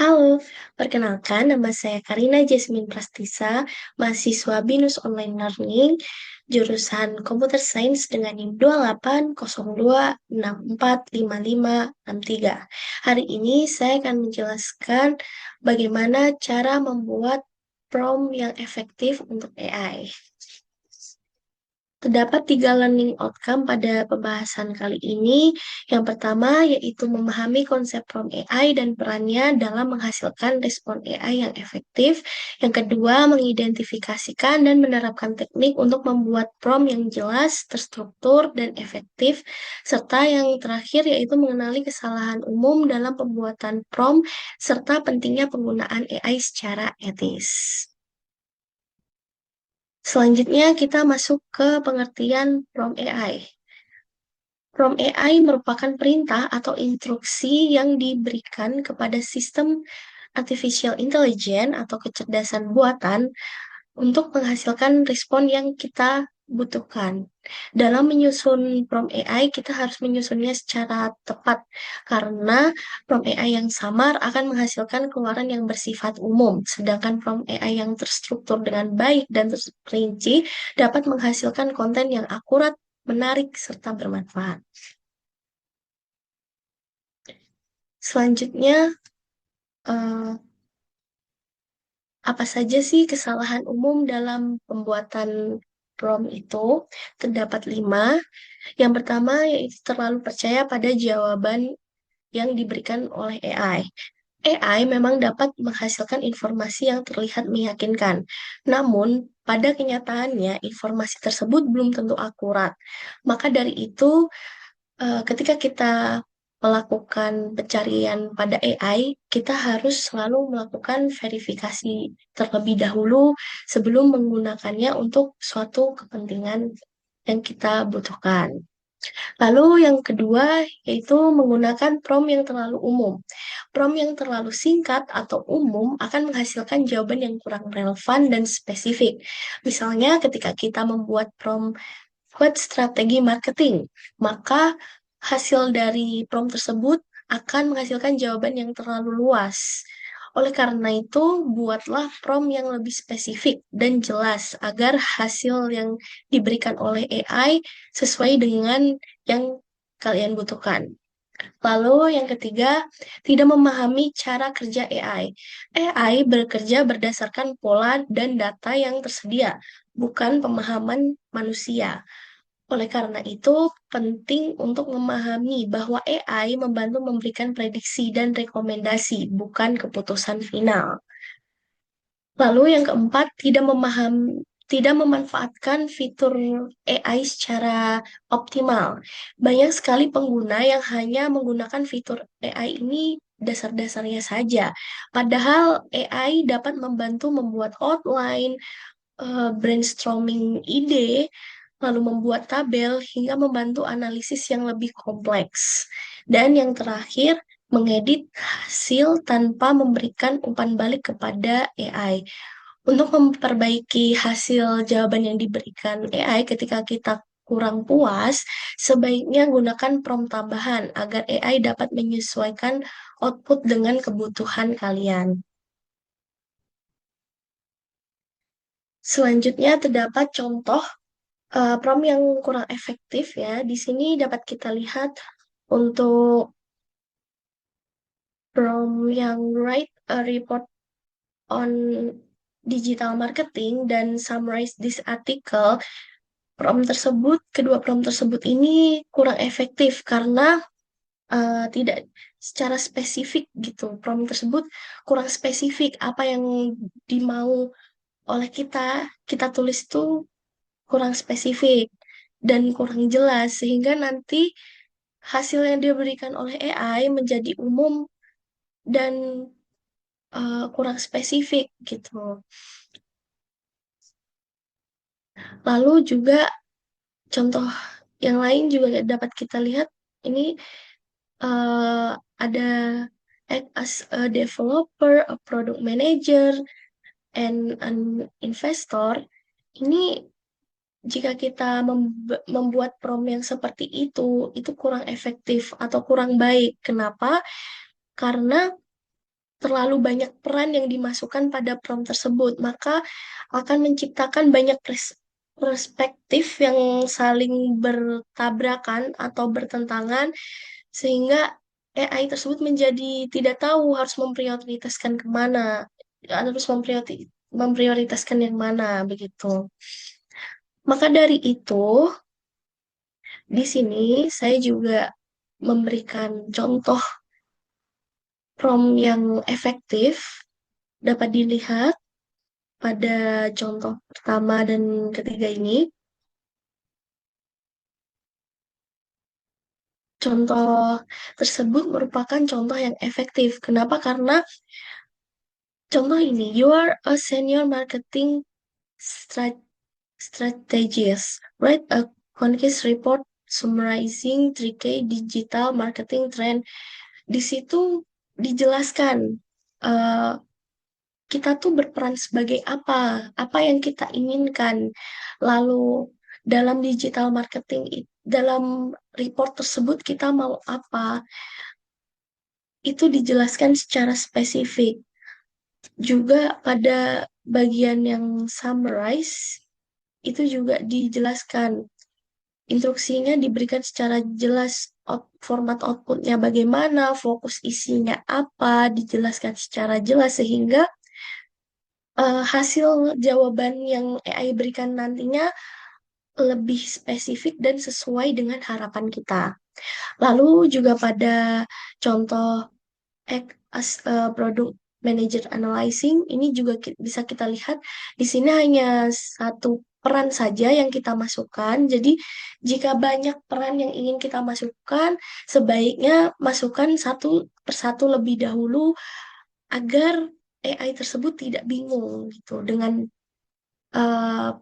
Halo, perkenalkan nama saya Karina Jasmine Prastisa, mahasiswa BINUS Online Learning, jurusan Computer Science dengan NIM 2802645563. Hari ini saya akan menjelaskan bagaimana cara membuat prompt yang efektif untuk AI. Terdapat tiga learning outcome pada pembahasan kali ini. Yang pertama yaitu memahami konsep prompt AI dan perannya dalam menghasilkan respon AI yang efektif. Yang kedua, mengidentifikasikan dan menerapkan teknik untuk membuat prompt yang jelas, terstruktur, dan efektif. Serta yang terakhir yaitu mengenali kesalahan umum dalam pembuatan prompt serta pentingnya penggunaan AI secara etis. Selanjutnya kita masuk ke pengertian prompt AI. Prompt AI merupakan perintah atau instruksi yang diberikan kepada sistem artificial intelligence atau kecerdasan buatan untuk menghasilkan respon yang kita butuhkan. Dalam menyusun prompt AI, kita harus menyusunnya secara tepat karena prompt AI yang samar akan menghasilkan keluaran yang bersifat umum, sedangkan prompt AI yang terstruktur dengan baik dan terperinci dapat menghasilkan konten yang akurat, menarik, serta bermanfaat. Selanjutnya, eh, apa saja sih kesalahan umum dalam pembuatan prompt itu? Terdapat 5. Yang pertama yaitu terlalu percaya pada jawaban yang diberikan oleh AI. AI memang dapat menghasilkan informasi yang terlihat meyakinkan, namun pada kenyataannya informasi tersebut belum tentu akurat. Maka dari itu, ketika kita melakukan pencarian pada AI, kita harus selalu melakukan verifikasi terlebih dahulu sebelum menggunakannya untuk suatu kepentingan yang kita butuhkan. Lalu yang kedua yaitu menggunakan prompt yang terlalu umum. Prompt yang terlalu singkat atau umum akan menghasilkan jawaban yang kurang relevan dan spesifik. Misalnya ketika kita membuat prompt buat strategi marketing, maka hasil dari prompt tersebut akan menghasilkan jawaban yang terlalu luas. Oleh karena itu, buatlah prompt yang lebih spesifik dan jelas agar hasil yang diberikan oleh AI sesuai dengan yang kalian butuhkan. Lalu yang ketiga, tidak memahami cara kerja AI. AI bekerja berdasarkan pola dan data yang tersedia, bukan pemahaman manusia. Oleh karena itu, penting untuk memahami bahwa AI membantu memberikan prediksi dan rekomendasi, bukan keputusan final. Lalu yang keempat, tidak memanfaatkan fitur AI secara optimal. Banyak sekali pengguna yang hanya menggunakan fitur AI ini dasar-dasarnya saja. Padahal AI dapat membantu membuat outline, brainstorming ide, lalu membuat tabel, hingga membantu analisis yang lebih kompleks. Dan yang terakhir, mengedit hasil tanpa memberikan umpan balik kepada AI. Untuk memperbaiki hasil jawaban yang diberikan AI ketika kita kurang puas, sebaiknya gunakan prompt tambahan agar AI dapat menyesuaikan output dengan kebutuhan kalian. Selanjutnya terdapat contoh prompt yang kurang efektif ya. Di sini dapat kita lihat untuk prompt yang write a report on digital marketing dan summarize this article. Kedua prompt tersebut ini kurang efektif karena tidak secara spesifik gitu. Prompt tersebut kurang spesifik apa yang dimau oleh kita tulis itu kurang spesifik dan kurang jelas sehingga nanti hasil yang diberikan oleh AI menjadi umum dan kurang spesifik gitu. Lalu juga contoh yang lain juga dapat kita lihat ini ada act as a developer, a product manager, and an investor. Ini jika kita membuat prompt yang seperti itu kurang efektif atau kurang baik. Kenapa? Karena terlalu banyak peran yang dimasukkan pada prompt tersebut, maka akan menciptakan banyak perspektif yang saling bertabrakan atau bertentangan, sehingga AI tersebut menjadi tidak tahu harus memprioritaskan kemana, harus memprioritaskan yang mana, begitu. Maka dari itu, di sini saya juga memberikan contoh prompt yang efektif dapat dilihat pada contoh pertama dan ketiga ini. Contoh tersebut merupakan contoh yang efektif. Kenapa? Karena contoh ini, you are a senior marketing strat- strategist. Write a concise report summarizing 3K digital marketing trend. Di situ dijelaskan eh, kita tuh berperan sebagai apa yang kita inginkan. Lalu dalam digital marketing, dalam report tersebut kita mau apa, itu dijelaskan secara spesifik. Juga pada bagian yang summarize, itu juga dijelaskan. Instruksinya diberikan secara jelas, format outputnya bagaimana, fokus isinya apa, dijelaskan secara jelas sehingga hasil jawaban yang AI berikan nantinya lebih spesifik dan sesuai dengan harapan kita. Lalu juga pada contoh product manager analyzing, ini juga bisa kita lihat di sini hanya satu peran saja yang kita masukkan. Jadi jika banyak peran yang ingin kita masukkan, sebaiknya masukkan satu persatu lebih dahulu agar AI tersebut tidak bingung gitu dengan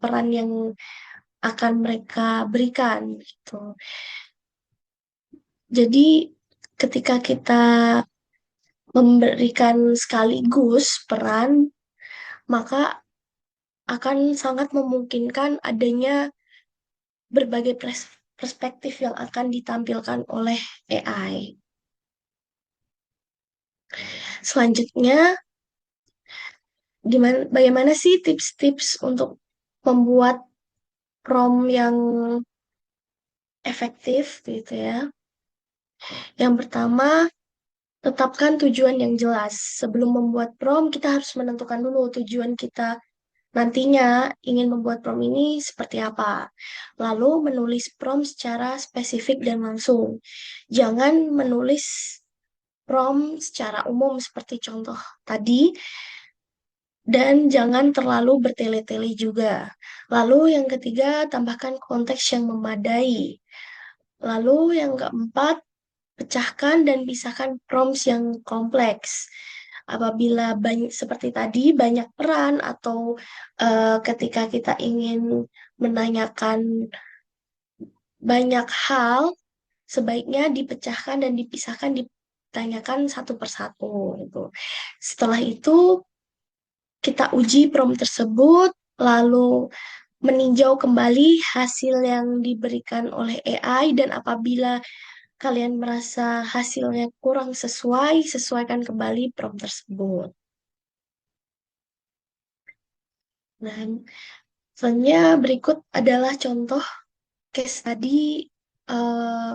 peran yang akan mereka berikan gitu. Jadi ketika kita memberikan sekaligus peran, maka akan sangat memungkinkan adanya berbagai perspektif yang akan ditampilkan oleh AI. Selanjutnya, bagaimana sih tips-tips untuk membuat prompt yang efektif gitu ya? Yang pertama, tetapkan tujuan yang jelas. Sebelum membuat prompt, kita harus menentukan dulu tujuan kita nantinya ingin membuat prompt ini seperti apa. Lalu menulis prompt secara spesifik dan langsung. Jangan menulis prompt secara umum seperti contoh tadi, dan jangan terlalu bertele-tele juga. Lalu yang ketiga, tambahkan konteks yang memadai. Lalu yang keempat, pecahkan dan pisahkan prompts yang kompleks. Apabila banyak seperti tadi banyak peran atau ketika kita ingin menanyakan banyak hal, sebaiknya dipecahkan dan dipisahkan, ditanyakan satu persatu gitu. Setelah itu kita uji prompt tersebut, lalu meninjau kembali hasil yang diberikan oleh AI, dan apabila kalian merasa hasilnya kurang sesuai, sesuaikan kembali prompt tersebut. Nah, selanjutnya berikut adalah contoh case tadi, eh,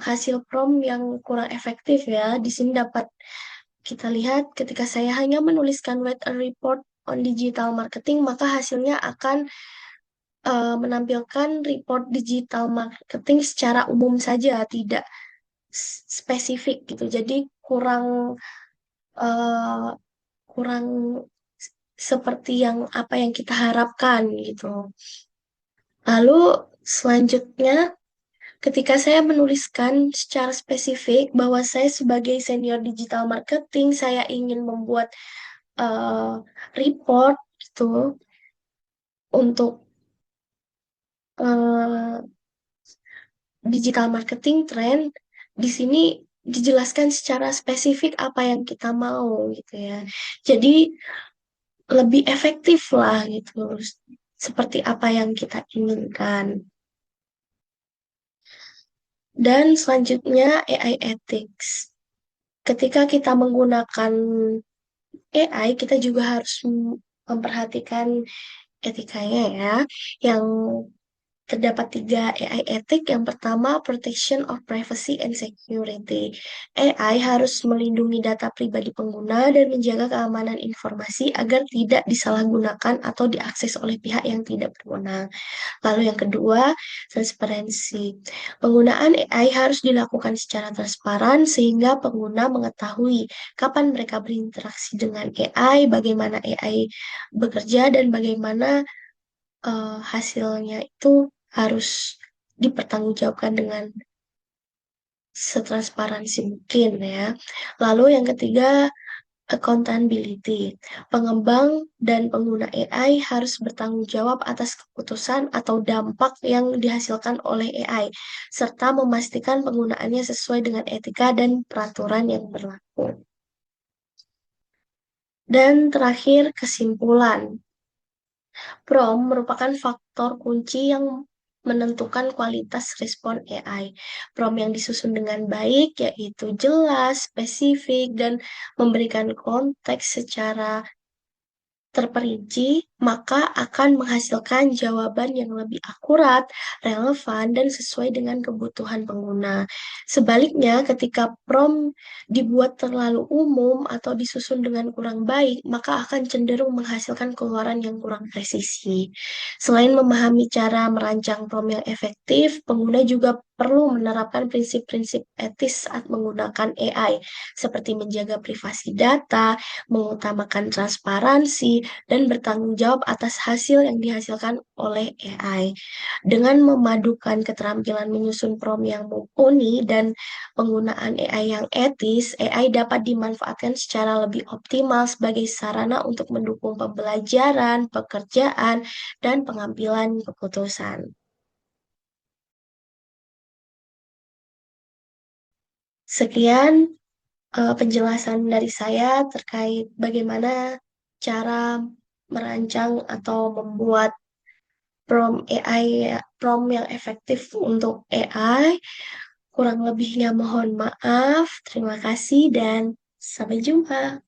hasil prompt yang kurang efektif ya. Di sini dapat kita lihat ketika saya hanya menuliskan write a report on digital marketing, maka hasilnya akan menampilkan report digital marketing secara umum saja, tidak spesifik gitu. Jadi kurang eh, kurang seperti yang apa yang kita harapkan gitu. Lalu selanjutnya, ketika saya menuliskan secara spesifik bahwa saya sebagai senior digital marketing, saya ingin membuat eh, report gitu untuk eh, digital marketing trend, di sini dijelaskan secara spesifik apa yang kita mau gitu ya. Jadi lebih efektif lah gitu, seperti apa yang kita inginkan. Dan selanjutnya AI ethics. ketika kita menggunakan AI, kita juga harus memperhatikan etikanya ya, yang terdapat tiga AI etik. Yang pertama, protection of privacy and security. AI harus melindungi data pribadi pengguna dan menjaga keamanan informasi agar tidak disalahgunakan atau diakses oleh pihak yang tidak berwenang. Lalu yang kedua, transparansi. Penggunaan AI harus dilakukan secara transparan sehingga pengguna mengetahui kapan mereka berinteraksi dengan AI, bagaimana AI bekerja, dan bagaimana hasilnya itu harus dipertanggungjawabkan dengan setransparansi mungkin ya. Lalu yang ketiga, accountability. Pengembang dan pengguna AI harus bertanggung jawab atas keputusan atau dampak yang dihasilkan oleh AI, serta memastikan penggunaannya sesuai dengan etika dan peraturan yang berlaku. Dan terakhir, kesimpulan. Prompt merupakan faktor kunci yang menentukan kualitas respon AI. Prompt yang disusun dengan baik, yaitu jelas, spesifik, dan memberikan konteks secara terperinci, maka akan menghasilkan jawaban yang lebih akurat, relevan, dan sesuai dengan kebutuhan pengguna. Sebaliknya, ketika prompt dibuat terlalu umum atau disusun dengan kurang baik, maka akan cenderung menghasilkan keluaran yang kurang presisi. Selain memahami cara merancang prompt yang efektif, pengguna juga perlu menerapkan prinsip-prinsip etis saat menggunakan AI, seperti menjaga privasi data, mengutamakan transparansi, dan bertanggung jawab atas hasil yang dihasilkan oleh AI. Dengan memadukan keterampilan menyusun prompt yang mumpuni dan penggunaan AI yang etis, AI dapat dimanfaatkan secara lebih optimal sebagai sarana untuk mendukung pembelajaran, pekerjaan, dan pengambilan keputusan. Sekian penjelasan dari saya terkait bagaimana cara merancang atau membuat prompt AI, prompt yang efektif untuk AI. Kurang lebihnya mohon maaf. Terima kasih dan sampai jumpa.